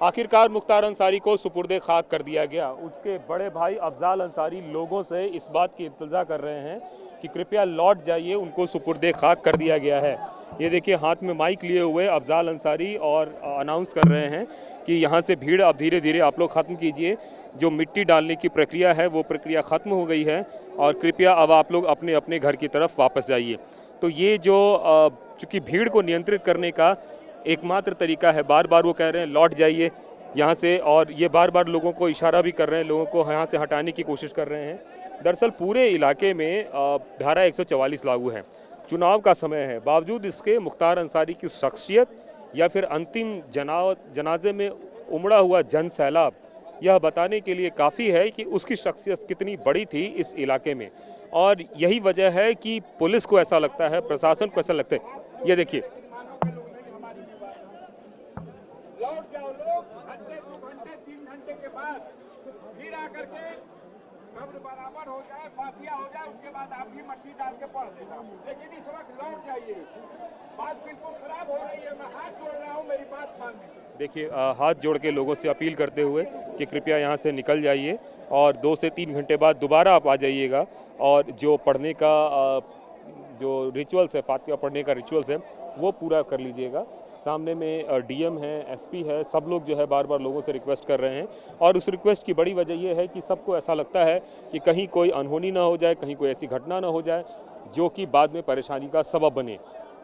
आखिरकार मुख्तार अंसारी को सुपुर्दे खाक कर दिया गया। उसके बड़े भाई अफजाल अंसारी लोगों से इस बात की इल्तिजा कर रहे हैं कि कृपया लौट जाइए, उनको सुपुर्दे खाक कर दिया गया है। ये देखिए हाथ में माइक लिए हुए अफजाल अंसारी और अनाउंस कर रहे हैं कि यहाँ से भीड़ अब धीरे धीरे आप लोग ख़त्म कीजिए। जो मिट्टी डालने की प्रक्रिया है वो प्रक्रिया ख़त्म हो गई है और कृपया अब आप लोग अपने अपने घर की तरफ वापस जाइए। तो ये जो चूँकि भीड़ को नियंत्रित करने का एकमात्र तरीका है, बार बार वो कह रहे हैं लौट जाइए यहाँ से, और ये बार बार लोगों को इशारा भी कर रहे हैं, लोगों को यहाँ से हटाने की कोशिश कर रहे हैं। दरअसल पूरे इलाके में धारा 144 लागू है, चुनाव का समय है, बावजूद इसके मुख्तार अंसारी की शख्सियत या फिर अंतिम जनाजे में उमड़ा हुआ जन सैलाब यह बताने के लिए काफ़ी है कि उसकी शख्सियत कितनी बड़ी थी इस इलाके में। और यही वजह है कि पुलिस को ऐसा लगता है, प्रशासन को ऐसा लगता है। ये देखिए लौट जाओ लोग, घंटे 2 घंटे 3 घंटे के बाद फिर आकर के कब्र बराबर हो जाए, फातिया हो जाए, उसके बाद आप भी मट्टी डाल के पढ़ देना, लेकिन इस वक्त लौट जाइए। बात बिल्कुल खराब हो रही है, मैं हाथ जोड़ रहा हूँ, मेरी बात मानिए। देखिए हाथ जोड़ के लोगों से अपील करते हुए कि कृपया यहाँ से निकल जाइए और 2 से 3 घंटे बाद दोबारा आप आ जाइएगा और जो पढ़ने का जो रिचुअल्स है, फातिया पढ़ने का रिचुअल्स है वो पूरा कर लीजिएगा। सामने में डीएम है, एसपी है, सब लोग जो है बार बार लोगों से रिक्वेस्ट कर रहे हैं और उस रिक्वेस्ट की बड़ी वजह यह है कि सबको ऐसा लगता है कि कहीं कोई अनहोनी ना हो जाए, कहीं कोई ऐसी घटना ना हो जाए जो कि बाद में परेशानी का सबब बने।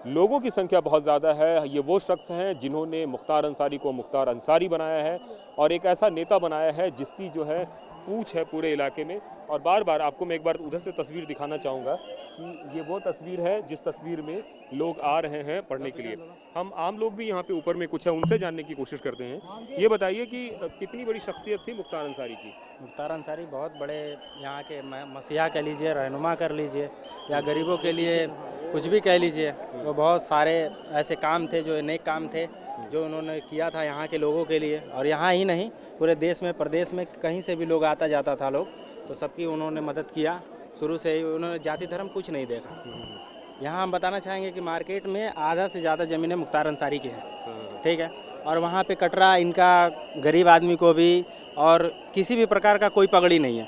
लोगों की संख्या बहुत ज़्यादा है। ये वो शख्स हैं जिन्होंने मुख्तार अंसारी को मुख्तार अंसारी बनाया है और एक ऐसा नेता बनाया है जिसकी जो है पूछ है पूरे इलाके में। और बार बार आपको मैं एक बार उधर से तस्वीर दिखाना चाहूँगा कि ये वो तस्वीर है जिस तस्वीर में लोग आ रहे हैं पढ़ने के लिए। हम आम लोग भी यहाँ पे ऊपर में कुछ है उनसे जानने की कोशिश करते हैं। ये बताइए कि कितनी बड़ी शख्सियत थी मुख्तार अंसारी की? मुख्तार अंसारी बहुत बड़े यहाँ के मसीहा कह लीजिए, रहनुमा कर लीजिए, या गरीबों के लिए कुछ भी कह लीजिए, तो बहुत सारे ऐसे काम थे जो नेक काम थे जो उन्होंने किया था यहाँ के लोगों के लिए। और यहाँ ही नहीं, पूरे देश में प्रदेश में कहीं से भी लोग आता जाता था लोग, तो सबकी उन्होंने मदद किया। शुरू से ही उन्होंने जाति धर्म कुछ नहीं देखा। यहाँ हम बताना चाहेंगे कि मार्केट में आधा से ज़्यादा ज़मीनें मुख्तार अंसारी की हैं, ठीक है। और वहाँ पे कटरा इनका गरीब आदमी को भी और किसी भी प्रकार का कोई पगड़ी नहीं है,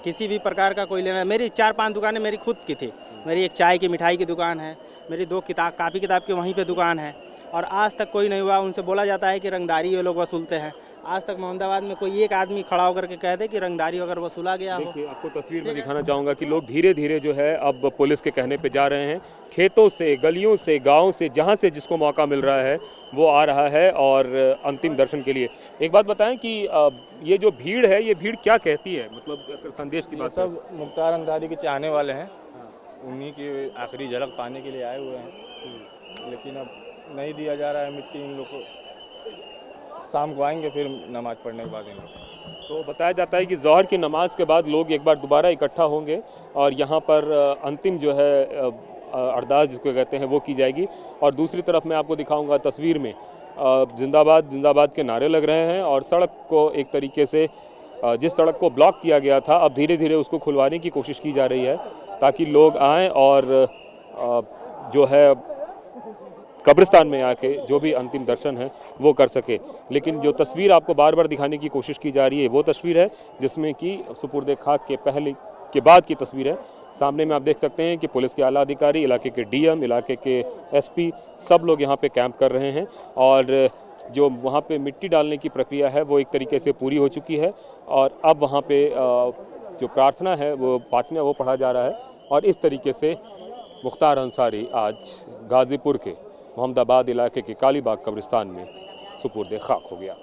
किसी भी प्रकार का कोई लेना। मेरी 4-5 दुकानें मेरी खुद की थी। मेरी एक चाय की मिठाई की दुकान है, मेरी 2 कापी किताब की वहीं पे दुकान है, और आज तक कोई नहीं हुआ। उनसे बोला जाता है कि रंगदारी ये लोग वसूलते हैं। आज तक मोहम्मदाबाद में कोई एक आदमी खड़ा होकर के कह दे कि रंगदारी अगर वसूला गया हो। देखिए आपको तस्वीर में दिखाना चाहूँगा कि लोग धीरे धीरे जो है अब पुलिस के कहने पे जा रहे हैं। खेतों से, गलियों से, गाँव से, जहाँ से जिसको मौका मिल रहा है वो आ रहा है और अंतिम दर्शन के लिए। एक बात बताएं कि ये जो भीड़ है ये भीड़ क्या कहती है, मतलब संदेश की बात? सब मुख्तार अंसारी के चाहने वाले हैं, उन्हीं की आखिरी झलक पाने के लिए आए हुए हैं, लेकिन अब नहीं दिया जा रहा है मिट्टी इन लोग को। शाम को आएंगे फिर नमाज पढ़ने के बाद इन लोग। तो बताया जाता है कि ज़ोहर की नमाज के बाद लोग एक बार दोबारा इकट्ठा होंगे और यहाँ पर अंतिम जो है अरदास जिसको कहते हैं वो की जाएगी। और दूसरी तरफ मैं आपको दिखाऊंगा तस्वीर में जिंदाबाद जिंदाबाद के नारे लग रहे हैं और सड़क को एक तरीके से जिस सड़क को ब्लॉक किया गया था अब धीरे धीरे उसको खुलवाने की कोशिश की जा रही है ताकि लोग आएँ और जो है कब्रिस्तान में आके जो भी अंतिम दर्शन है वो कर सके। लेकिन जो तस्वीर आपको बार बार दिखाने की कोशिश की जा रही है वो तस्वीर है जिसमें कि सुपुर्दे खाक के पहले के बाद की तस्वीर है। सामने में आप देख सकते हैं कि पुलिस के आला अधिकारी, इलाके के डीएम, इलाके के एसपी सब लोग यहाँ पे कैंप कर रहे हैं और जो वहाँ पे मिट्टी डालने की प्रक्रिया है वो एक तरीके से पूरी हो चुकी है और अब वहाँ पे जो प्रार्थना है वो फातिहा वो पढ़ा जा रहा है। और इस तरीके से मुख्तार अंसारी आज गाज़ीपुर के मोहम्मदाबाद इलाके के कालीबाग कब्रिस्तान में सुपुर्दे खाक हो गया।